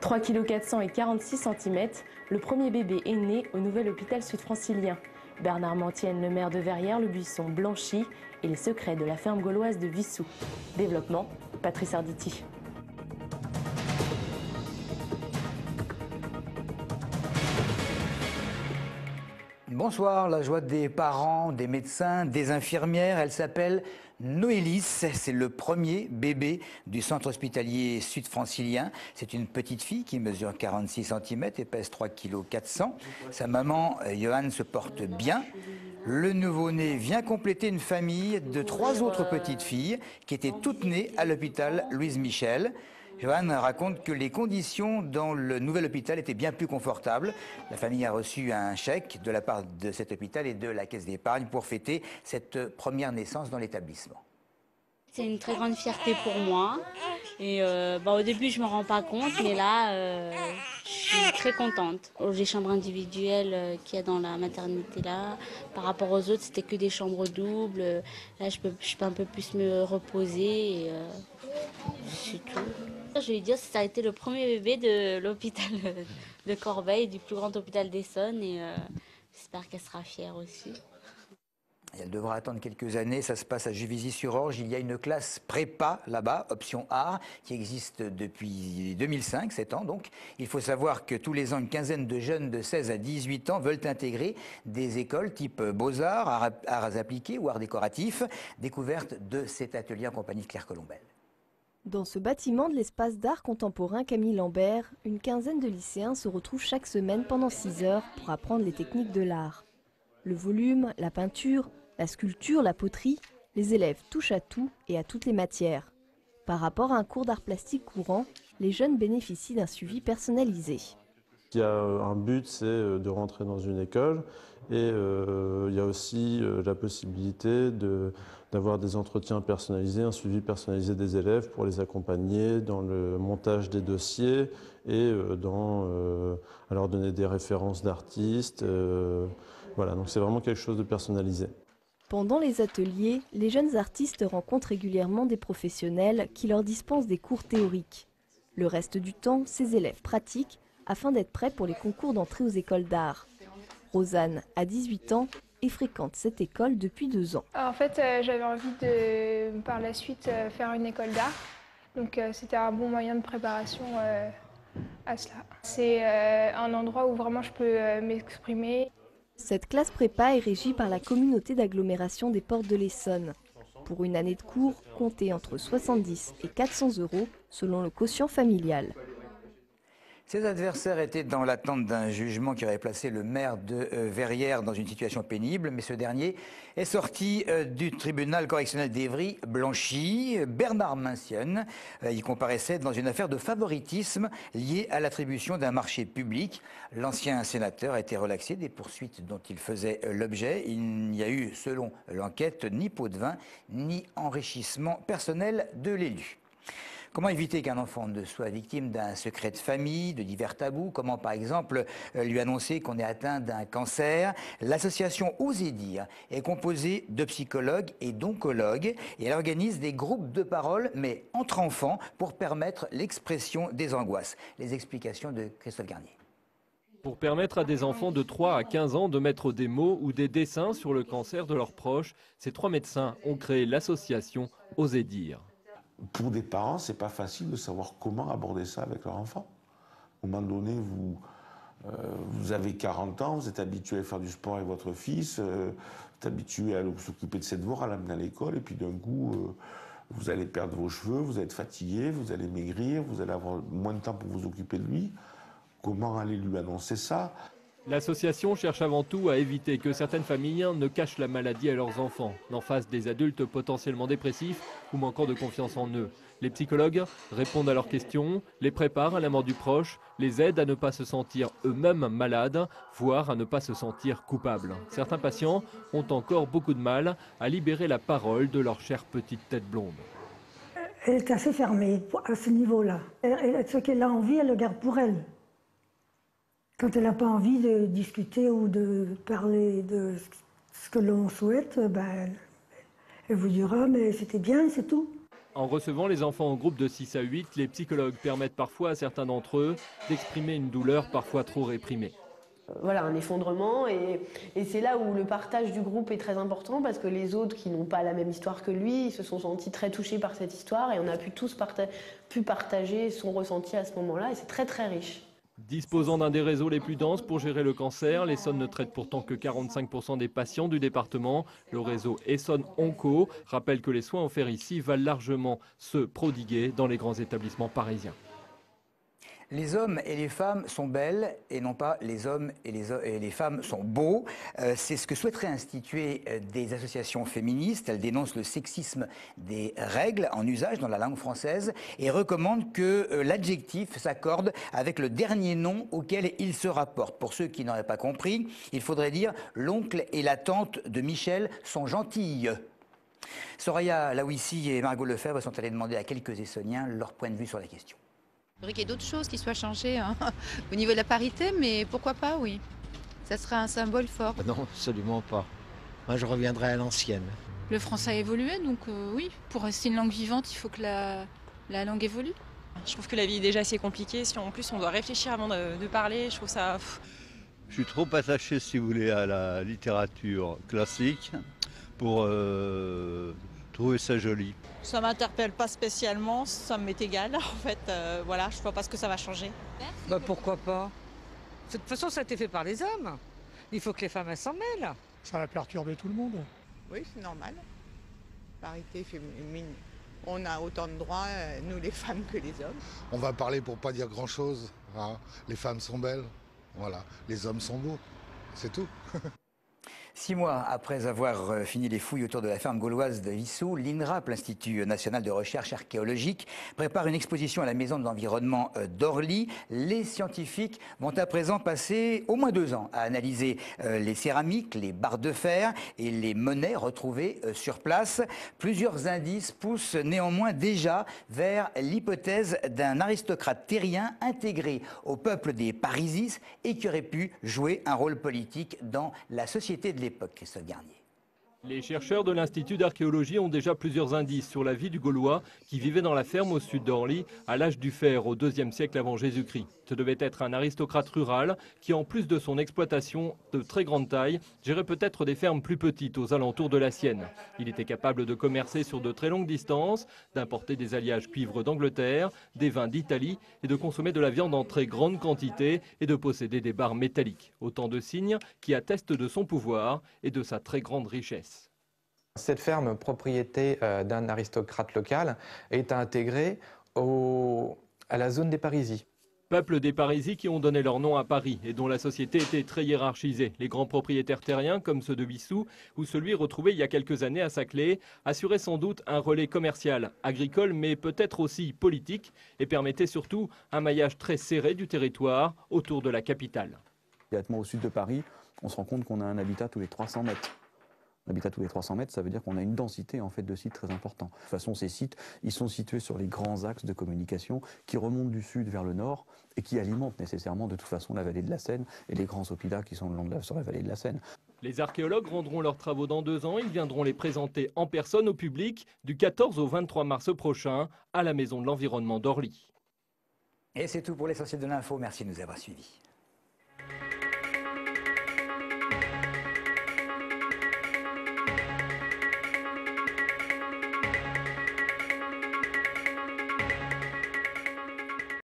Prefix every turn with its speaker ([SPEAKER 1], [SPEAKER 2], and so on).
[SPEAKER 1] 3,4 kg et 46 cm, le premier bébé est né au nouvel hôpital sud-francilien. Bernard Mantienne, le maire de Verrières-le-Buisson, blanchi et les secrets de la ferme gauloise de Vissou. Développement, Patrice Arditi.
[SPEAKER 2] Bonsoir, la joie des parents, des médecins, des infirmières, elle s'appelle Noélis, c'est le premier bébé du centre hospitalier sud-francilien. C'est une petite fille qui mesure 46 cm et pèse 3,4 kg. Sa maman, Johanne, se porte bien. Le nouveau-né vient compléter une famille de 3 autres petites filles qui étaient toutes nées à l'hôpital Louise Michel. Johanne raconte que les conditions dans le nouvel hôpital étaient bien plus confortables. La famille a reçu un chèque de la part de cet hôpital et de la caisse d'épargne pour fêter cette première naissance dans l'établissement.
[SPEAKER 3] C'est une très grande fierté pour moi. Et au début, je ne me rends pas compte, mais là, je suis très contente. Les chambres individuelles qu'il y a dans la maternité là, par rapport aux autres, c'était que des chambres doubles. Là, je peux un peu plus me reposer et c'est tout. Je vais dire que ça a été le premier bébé de l'hôpital de Corbeil, du plus grand hôpital d'Essonne, et j'espère qu'elle sera fière aussi.
[SPEAKER 2] Elle devra attendre quelques années, ça se passe à Juvisy-sur-Orge. Il y a une classe prépa là-bas, option art, qui existe depuis 2005, 7 ans donc. Il faut savoir que tous les ans, une quinzaine de jeunes de 16 à 18 ans veulent intégrer des écoles type Beaux-Arts, arts appliqués ou arts décoratifs. Découverte de cet atelier en compagnie de Claire Colombel.
[SPEAKER 4] Dans ce bâtiment de l'espace d'art contemporain Camille Lambert, une quinzaine de lycéens se retrouvent chaque semaine pendant 6 heures pour apprendre les techniques de l'art. Le volume, la peinture, la sculpture, la poterie, les élèves touchent à tout et à toutes les matières. Par rapport à un cours d'art plastique courant, les jeunes bénéficient d'un suivi personnalisé.
[SPEAKER 5] Il y a un but, c'est de rentrer dans une école et il y a aussi la possibilité d'avoir des entretiens personnalisés, un suivi personnalisé des élèves pour les accompagner dans le montage des dossiers et à leur donner des références d'artistes. Voilà, donc c'est vraiment quelque chose de personnalisé.
[SPEAKER 4] Pendant les ateliers, les jeunes artistes rencontrent régulièrement des professionnels qui leur dispensent des cours théoriques. Le reste du temps, ces élèves pratiquent afin d'être prêts pour les concours d'entrée aux écoles d'art. Rosanne a 18 ans et fréquente cette école depuis 2 ans.
[SPEAKER 6] En fait, j'avais envie de, par la suite, faire une école d'art. Donc c'était un bon moyen de préparation à cela. C'est un endroit où vraiment je peux m'exprimer.
[SPEAKER 4] Cette classe prépa est régie par la communauté d'agglomération des Portes de l'Essonne. Pour une année de cours, comptez entre 70 et 400 € selon le quotient familial.
[SPEAKER 2] Ses adversaires étaient dans l'attente d'un jugement qui aurait placé le maire de Verrières dans une situation pénible, mais ce dernier est sorti du tribunal correctionnel d'Évry blanchi. Bernard Mantienne, il comparaissait dans une affaire de favoritisme liée à l'attribution d'un marché public. L'ancien sénateur a été relaxé des poursuites dont il faisait l'objet. Il n'y a eu, selon l'enquête, ni pot de vin, ni enrichissement personnel de l'élu. Comment éviter qu'un enfant ne soit victime d'un secret de famille, de divers tabous? Comment, par exemple, lui annoncer qu'on est atteint d'un cancer? L'association Osez dire est composée de psychologues et d'oncologues et elle organise des groupes de parole, mais entre enfants, pour permettre l'expression des angoisses. Les explications de Christophe Garnier.
[SPEAKER 7] Pour permettre à des enfants de 3 à 15 ans de mettre des mots ou des dessins sur le cancer de leurs proches, ces 3 médecins ont créé l'association Osez dire.
[SPEAKER 8] Pour des parents, c'est pas facile de savoir comment aborder ça avec leur enfant. À un moment donné, vous avez 40 ans, vous êtes habitué à faire du sport avec votre fils, vous êtes habitué à s'occuper de ses devoirs, à l'amener à l'école, et puis d'un coup, vous allez perdre vos cheveux, vous allez être fatigué, vous allez maigrir, vous allez avoir moins de temps pour vous occuper de lui. Comment aller lui annoncer ça?
[SPEAKER 7] L'association cherche avant tout à éviter que certaines familles ne cachent la maladie à leurs enfants, n'en fassent des adultes potentiellement dépressifs ou manquant de confiance en eux. Les psychologues répondent à leurs questions, les préparent à la mort du proche, les aident à ne pas se sentir eux-mêmes malades, voire à ne pas se sentir coupables. Certains patients ont encore beaucoup de mal à libérer la parole de leur chère petite tête blonde.
[SPEAKER 9] Elle est assez fermée à ce niveau-là. Ce qu'elle a envie, elle le garde pour elle. Quand elle n'a pas envie de discuter ou de parler de ce que l'on souhaite, elle vous dira mais c'était bien, c'est tout.
[SPEAKER 7] En recevant les enfants en groupe de 6 à 8, les psychologues permettent parfois à certains d'entre eux d'exprimer une douleur parfois trop réprimée.
[SPEAKER 10] Voilà, un effondrement et c'est là où le partage du groupe est très important parce que les autres qui n'ont pas la même histoire que lui, ils se sont sentis très touchés par cette histoire et on a pu tous partager son ressenti à ce moment-là et c'est très très riche.
[SPEAKER 7] Disposant d'un des réseaux les plus denses pour gérer le cancer, l'Essonne ne traite pourtant que 45% des patients du département. Le réseau Essonne Onco rappelle que les soins offerts ici valent largement ceux prodigués dans les grands établissements parisiens.
[SPEAKER 2] Les hommes et les femmes sont belles et non pas les hommes et les femmes sont beaux. C'est ce que souhaiteraient instituer des associations féministes. Elles dénoncent le sexisme des règles en usage dans la langue française et recommandent que l'adjectif s'accorde avec le dernier nom auquel il se rapporte. Pour ceux qui n'auraient pas compris, il faudrait dire l'oncle et la tante de Michel sont gentilles. Soraya Laouissi et Margot Lefebvre sont allées demander à quelques Essonniens leur point de vue sur la question.
[SPEAKER 11] Il faudrait qu'il y ait d'autres choses qui soient changées au niveau de la parité, mais pourquoi pas, oui. Ça serait un symbole fort.
[SPEAKER 12] Non, absolument pas. Moi, je reviendrai à l'ancienne.
[SPEAKER 13] Le français a évolué, donc oui, pour rester une langue vivante, il faut que la langue évolue.
[SPEAKER 14] Je trouve que la vie est déjà assez compliquée. Si en plus on doit réfléchir avant de parler, je trouve ça...
[SPEAKER 15] Je suis trop attaché, si vous voulez, à la littérature classique pour trouver ça joli.
[SPEAKER 16] Ça ne m'interpelle pas spécialement, ça m'est égal. En fait, voilà, je ne vois pas ce que ça va changer.
[SPEAKER 17] Bah, pourquoi pas? De toute façon, ça a été fait par les hommes. Il faut que les femmes s'en mêlent.
[SPEAKER 18] Ça va perturber tout le monde.
[SPEAKER 19] Oui, c'est normal. Parité féminine. On a autant de droits, nous les femmes, que les hommes.
[SPEAKER 20] On va parler pour pas dire grand-chose. Hein. Les femmes sont belles, voilà. Les hommes sont beaux, c'est tout.
[SPEAKER 2] 6 mois après avoir fini les fouilles autour de la ferme gauloise de Vissou, l'INRAP, l'Institut national de recherche archéologique, prépare une exposition à la Maison de l'Environnement d'Orly. Les scientifiques vont à présent passer au moins 2 ans à analyser les céramiques, les barres de fer et les monnaies retrouvées sur place. Plusieurs indices poussent néanmoins déjà vers l'hypothèse d'un aristocrate terrien intégré au peuple des Parisis et qui aurait pu jouer un rôle politique dans la société de l'époque, Christophe Garnier.
[SPEAKER 7] Les chercheurs de l'Institut d'archéologie ont déjà plusieurs indices sur la vie du Gaulois qui vivait dans la ferme au sud d'Orly à l'âge du fer au IIe siècle avant Jésus-Christ. Ce devait être un aristocrate rural qui, en plus de son exploitation de très grande taille, gérait peut-être des fermes plus petites aux alentours de la sienne. Il était capable de commercer sur de très longues distances, d'importer des alliages cuivre d'Angleterre, des vins d'Italie et de consommer de la viande en très grande quantité et de posséder des barres métalliques. Autant de signes qui attestent de son pouvoir et de sa très grande richesse.
[SPEAKER 21] Cette ferme, propriété d'un aristocrate local, est intégrée à la zone des Parisis.
[SPEAKER 7] Peuple des Parisis qui ont donné leur nom à Paris et dont la société était très hiérarchisée. Les grands propriétaires terriens, comme ceux de Vissou, ou celui retrouvé il y a quelques années à Saclay, assuraient sans doute un relais commercial, agricole, mais peut-être aussi politique, et permettaient surtout un maillage très serré du territoire autour de la capitale.
[SPEAKER 22] Immédiatement au sud de Paris, on se rend compte qu'on a un habitat tous les 300 mètres. L'habitat tous les 300 mètres, ça veut dire qu'on a une densité en fait de sites très importants. De toute façon, ces sites, ils sont situés sur les grands axes de communication qui remontent du sud vers le nord et qui alimentent nécessairement de toute façon la vallée de la Seine et les grands oppidums qui sont le long de sur la vallée de la Seine.
[SPEAKER 7] Les archéologues rendront leurs travaux dans 2 ans. Ils viendront les présenter en personne au public du 14 au 23 mars prochain à la Maison de l'Environnement d'Orly.
[SPEAKER 2] Et c'est tout pour l'essentiel de l'info. Merci de nous avoir suivis.